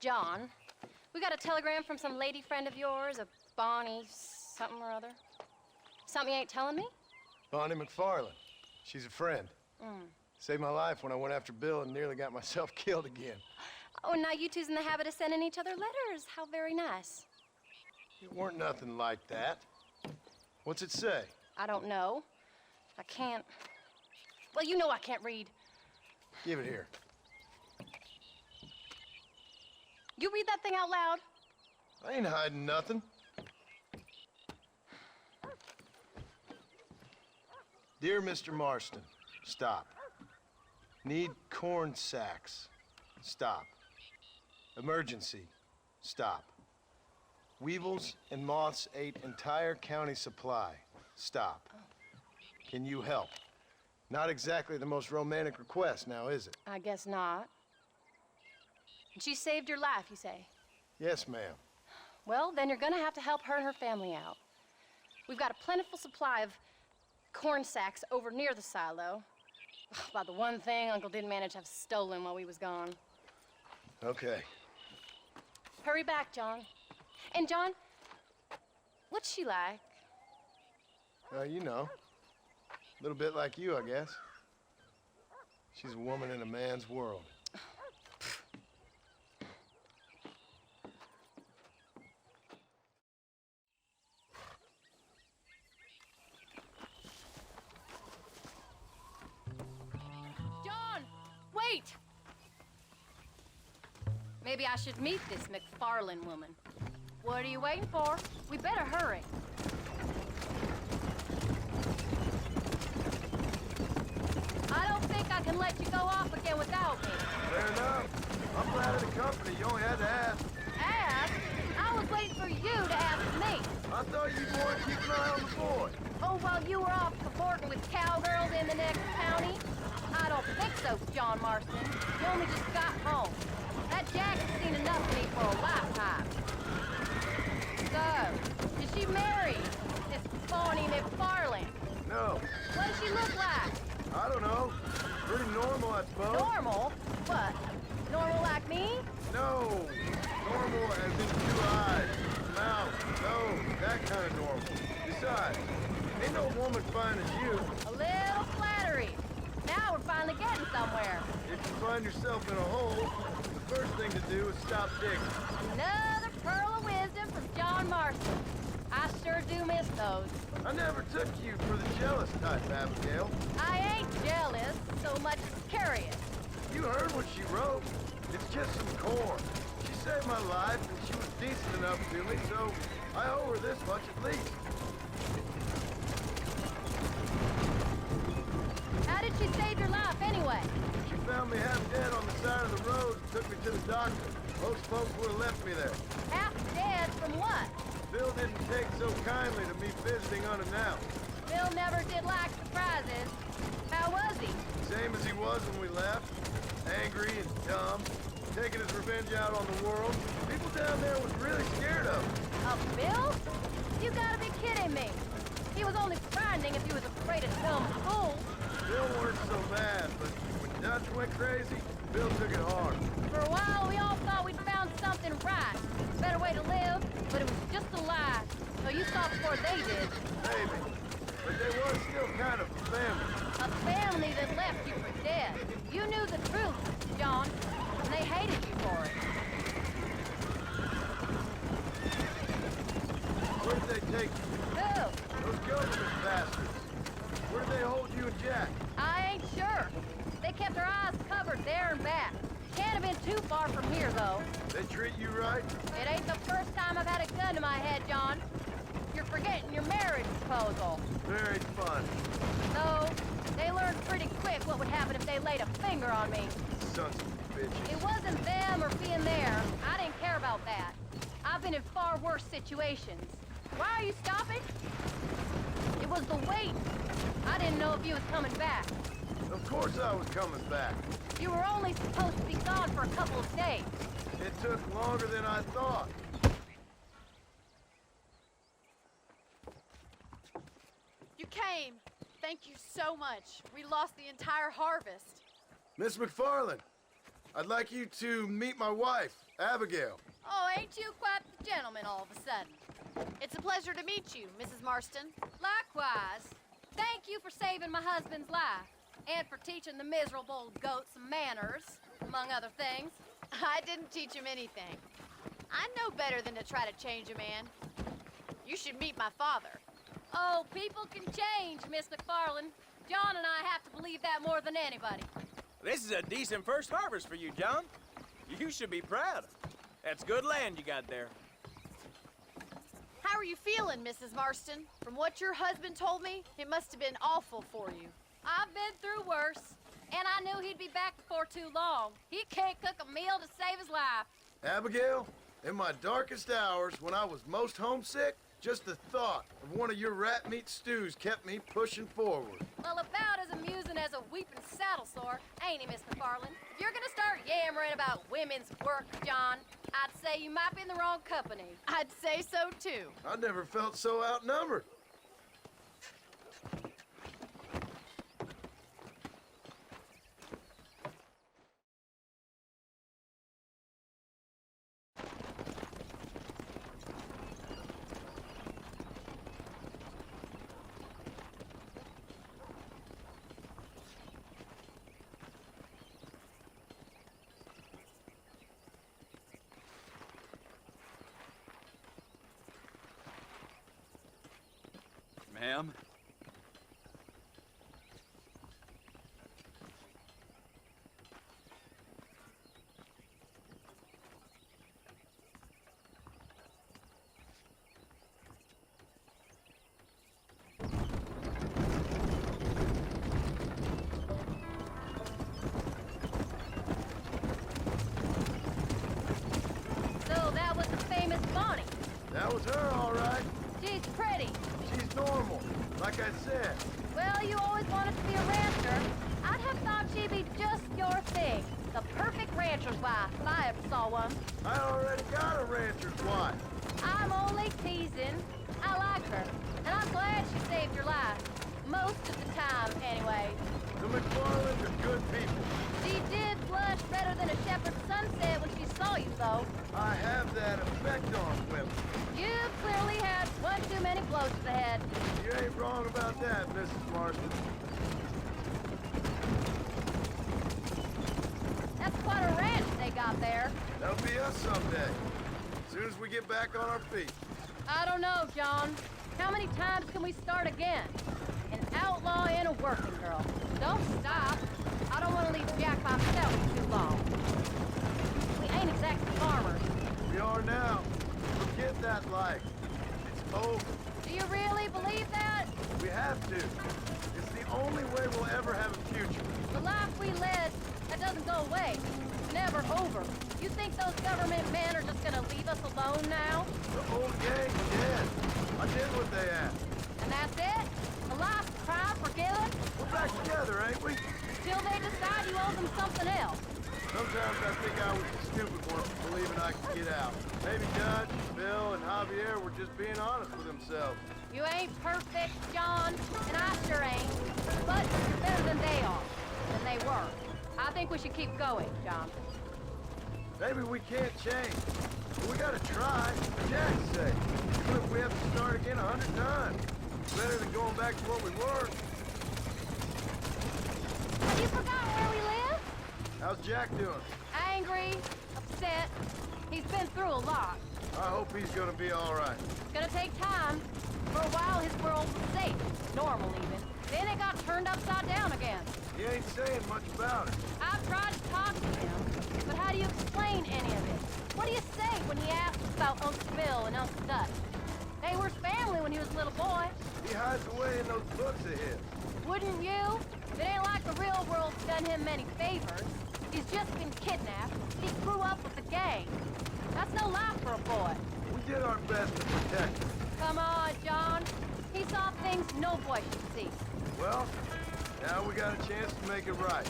John, we got a telegram from some lady friend of yours, a Bonnie something or other. Something you ain't telling me? Bonnie McFarland. She's a friend. Saved my life when I went after Bill and nearly got myself killed again. Oh, and now you two's in the habit of sending each other letters. How very nice. It weren't nothing like that. What's it say? I don't know. I can't... Well, you know I can't read. Give it here. You read that thing out loud? I ain't hiding nothing. Dear Mr. Marston, stop. Need corn sacks. Stop. Emergency. Stop. Weevils and moths ate entire county supply. Stop. Can you help? Not exactly the most romantic request now, is it? I guess not. She saved your life, you say? Yes, ma'am. Well, then you're gonna have to help her and her family out. We've got a plentiful supply of corn sacks over near the silo. About the one thing Uncle didn't manage to have stolen while we was gone. Okay. Hurry back, John. And John, what's she like? You know. A little bit like you, I guess. She's a woman in a man's world. John, wait! Maybe I should meet this McFarland woman. What are you waiting for? We better hurry. I don't think I can let you go off again without me. Fair enough. I'm glad of the company. You only had to ask. Ask? I was waiting for you to ask me. I thought you'd want to keep an eye on the boy. Oh, while you were off cavorting with cowgirls in the next county? I don't think so, John Marston. You only just got home. That Jack's seen enough of me for a lifetime. So, did she marry this Bonnie McFarland? No. What does she look like? I don't know. Pretty normal, I suppose. Normal? What? Normal like me? No. Normal as in 2 eyes, mouth, nose, that kind of normal. Besides, ain't no woman fine as you. A little flattery. Now we're finally getting somewhere. If you find yourself in a hole, the first thing to do is stop digging. Another pearl of wisdom from John Marston. I sure do miss those. I never took you for the jealous type, Abigail. I ain't jealous so much as curious. You heard what she wrote. It's just some corn. She saved my life, and she was decent enough to me, so I owe her this much at least. How did she save your life anyway? She found me half dead on the side of the road and took me to the doctor. Most folks would have left me there. Half dead from what? Bill didn't take so kindly to me visiting unannounced. Bill never did like surprises. How was he? Same as he was when we left. Angry and dumb. Taking his revenge out on the world. People down there was really scared of him. Of Bill? You gotta be kidding me. He was only frightening if he was afraid of some fool. Bill weren't so bad, but when Dutch went crazy, Bill took it hard. For a while, we all thought we'd found something right. Better way to live, but it was just a lie. So you saw before they did. Maybe. But they was still kind of family. A family that left you for dead. You knew the truth, John, and they hated you for it. Where did they take you? Who? Those government bastards. Where did they hold you and Jack? I ain't sure. They kept their eyes covered there and back. Can't have been too far from here, though. They treat you right? It ain't the first time I've had a gun to my head, John. You're forgetting your marriage proposal. Very fun. So, they learned pretty quick what would happen if they laid a finger on me. Sons of bitches. It wasn't them or being there. I didn't care about that. I've been in far worse situations. Why are you stopping? It was the wait. I didn't know if you was coming back. Of course I was coming back. You were only supposed to be gone for a couple of days. It took longer than I thought. You came. Thank you so much. We lost the entire harvest. Miss McFarland, I'd like you to meet my wife, Abigail. Oh, ain't you quite the gentleman all of a sudden? It's a pleasure to meet you, Mrs. Marston. Likewise. Thank you for saving my husband's life and for teaching the miserable old goat some manners, among other things. I didn't teach him anything. I know better than to try to change a man. You should meet my father. Oh, people can change, Miss McFarland. John and I have to believe that more than anybody. This is a decent first harvest for you, John. You should be proud. That's good land you got there. How are you feeling, Mrs. Marston? From what your husband told me, it must have been awful for you. I've been through worse, and I knew he'd be back before too long. He can't cook a meal to save his life. Abigail, in my darkest hours, when I was most homesick, just the thought of one of your rat meat stews kept me pushing forward. Well, about as amusing as a weeping saddle sore, ain't he, Miss McFarland? If you're gonna start yammering about women's work, John, I'd say you might be in the wrong company. I'd say so, too. I never felt so outnumbered. Ma'am? So that was the famous Bonnie. That was her, all right. She's pretty. She's normal, like I said. Well, you always wanted to be a rancher. I'd have thought she'd be just your thing. The perfect rancher's wife, if I ever saw one. I already got a rancher's wife. I'm only teasing. I like her, and I'm glad she saved your life. Most of the time, anyway. The McFarlands are good people. She did blush redder than a shepherd's sunset when she saw you, though. I have that effect on women. You clearly had one too many blows to the head. You ain't wrong about that, Mrs. Marston. That's quite a ranch they got there. That'll be us someday. As soon as we get back on our feet. I don't know, John. How many times can we start again? An outlaw and a working girl. Don't stop. I don't want to leave Jack by himself too long. We ain't exactly farmers. We are now. Forget that life. It's over. Do you really believe that? We have to. It's the only way we'll ever have a future. The life we led, that doesn't go away. It's never over. You think those government men are just gonna leave us alone now? The old gang's dead. I did what they asked. And that's it? A life crime forgiven? We're back together, ain't we? Till they decide you owe them something else. Sometimes I think I was the stupid one for believing I could get out. Maybe Dutch, Bill, and Javier were just being honest with themselves. You ain't perfect, John, and I sure ain't. But you're better than they are, than they were. I think we should keep going, John. Maybe we can't change, but we gotta try, for Jack's sake. Even if we have to start again 100 times. It's better than going back to what we were. Have you forgotten where we live? How's Jack doing? Angry, upset. He's been through a lot. I hope he's gonna be all right. It's gonna take time. For a while, his world was safe, normal even. Then it got turned upside down again. He ain't saying much about it. I've tried to talk to him, but how do you explain any of it? What do you say when he asks about Uncle Bill and Uncle Dutch? They were his family when he was a little boy. He hides away in those books of his. Wouldn't you? It ain't like the real world's done him many favors. He's just been kidnapped. He grew up with the gang. That's no life for a boy. We did our best to protect him. Come on, John. He saw things no boy should see. Well, now we got a chance to make it right.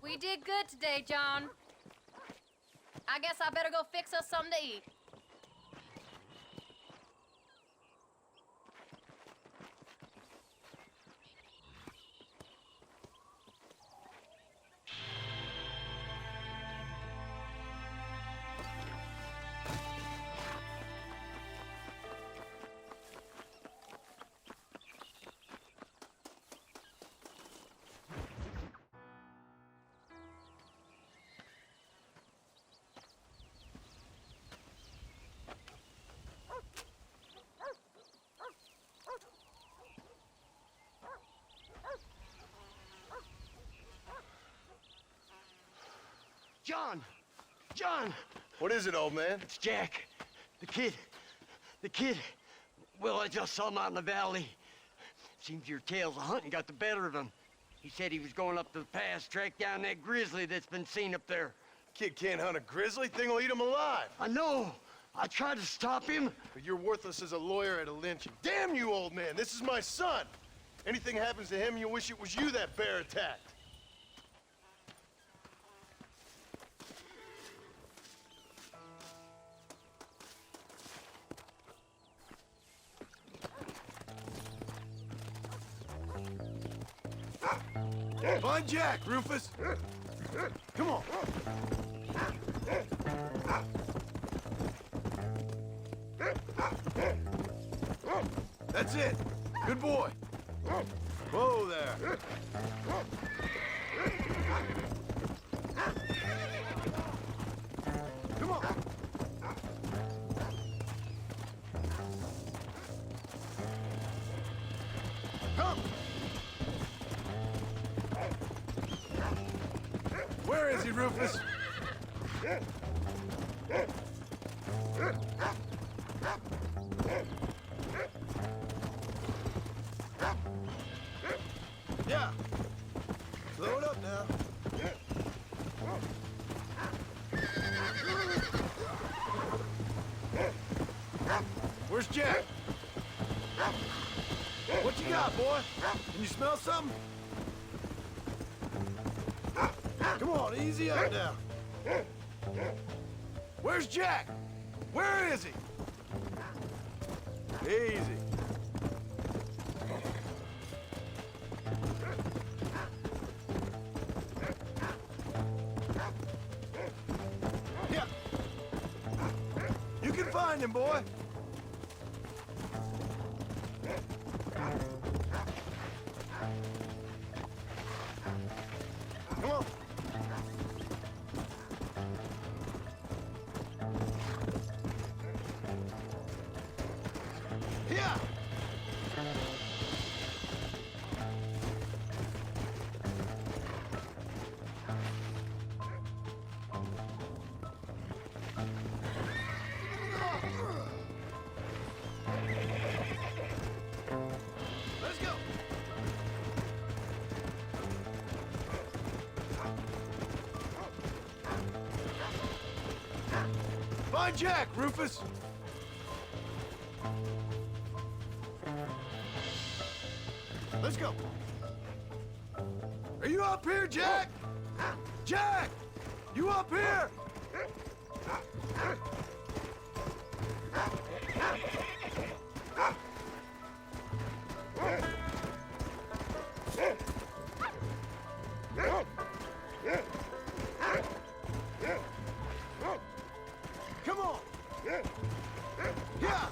We did good today, John. I guess I better go fix us something to eat. John! John! What is it, old man? It's Jack. The kid. The kid. Well, I just saw him out in the valley. Seems your tales of hunting got the better of him. He said he was going up to the pass, track down that grizzly that's been seen up there. Kid can't hunt a grizzly. Thing will eat him alive. I know. I tried to stop him. But you're worthless as a lawyer at a lynching. Damn you, old man. This is my son. Anything happens to him, you'll wish it was you that bear attacked. Find Jack, Rufus. Come on. That's it. Good boy. Whoa there. Come on. Come. Where is he, Rufus? Yeah. Slow it up now. Where's Jack? What you got, boy? Can you smell something? Come on, easy up now. Where's Jack? Where is he? Easy. Yeah. You can find him, boy. Come on. Yeah. Let's go. Find Jack, Rufus. Let's go. Are you up here, Jack? Jack! You up here? Come on. Yeah.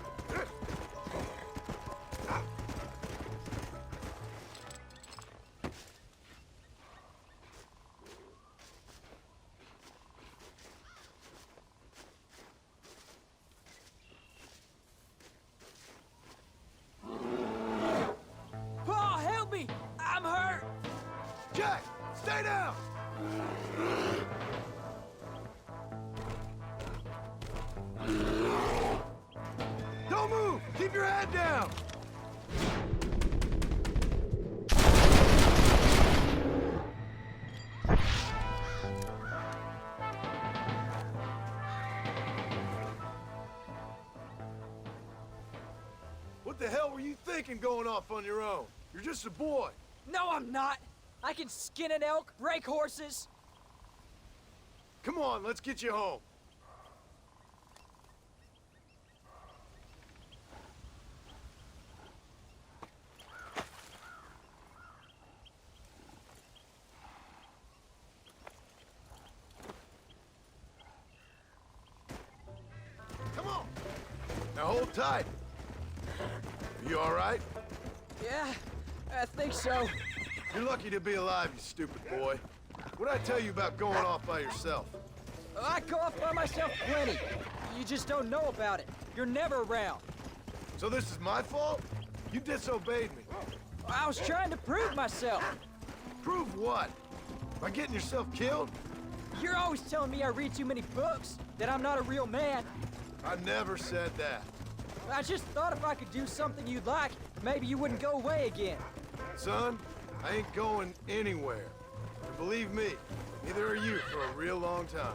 Oh, help me! I'm hurt! Jack, stay down. Don't move. Keep your head down. What the hell were you thinking going off on your own? You're just a boy. No, I'm not. I can skin an elk, break horses. Come on, let's get you home. Come on. Now hold tight. You all right? Yeah, I think so. You're lucky to be alive, you stupid boy. What'd I tell you about going off by yourself? I go off by myself plenty. You just don't know about it. You're never around. So this is my fault? You disobeyed me. I was trying to prove myself. Prove what? By getting yourself killed? You're always telling me I read too many books, that I'm not a real man. I never said that. I just thought if I could do something you'd like, maybe you wouldn't go away again. Son, I ain't going anywhere. And believe me, neither are you for a real long time.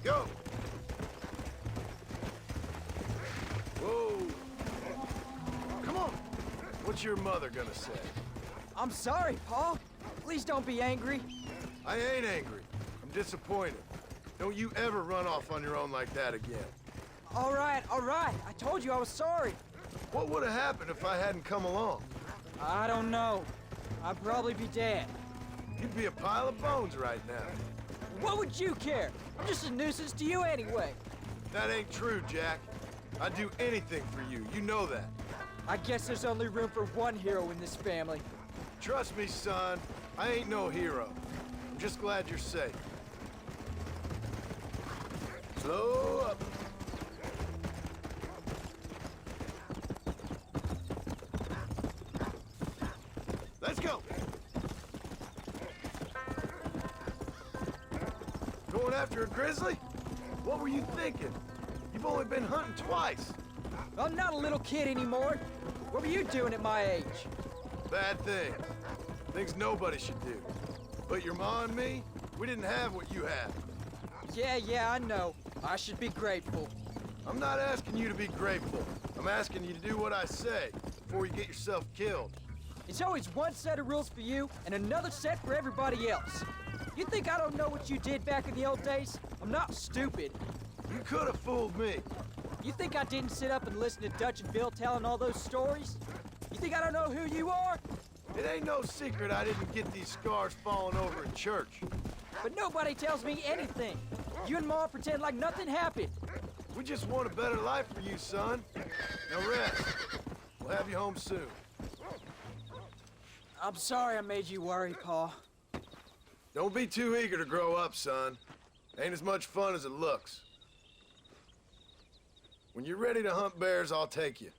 Go! Whoa! Come on! What's your mother gonna say? I'm sorry, Paul. Please don't be angry. I ain't angry. I'm disappointed. Don't you ever run off on your own like that again. All right, all right. I told you I was sorry. What would have happened if I hadn't come along? I don't know. I'd probably be dead. You'd be a pile of bones right now. What would you care? I'm just a nuisance to you anyway. That ain't true, Jack. I'd do anything for you. You know that. I guess there's only room for one hero in this family. Trust me, son. I ain't no hero. I'm just glad you're safe. Slow up. Let's go. Going after a grizzly? What were you thinking? You've only been hunting twice. I'm not a little kid anymore. What were you doing at my age? Bad things. Things nobody should do. But your ma and me, we didn't have what you have. Yeah, I know. I should be grateful. I'm not asking you to be grateful. I'm asking you to do what I say before you get yourself killed. It's always one set of rules for you and another set for everybody else. You think I don't know what you did back in the old days? I'm not stupid. You could have fooled me. You think I didn't sit up and listen to Dutch and Bill telling all those stories? You think I don't know who you are? It ain't no secret I didn't get these scars falling over in church. But nobody tells me anything. You and Ma pretend like nothing happened. We just want a better life for you, son. Now rest. We'll have you home soon. I'm sorry I made you worry, Pa. Don't be too eager to grow up, son. Ain't as much fun as it looks. When you're ready to hunt bears, I'll take you.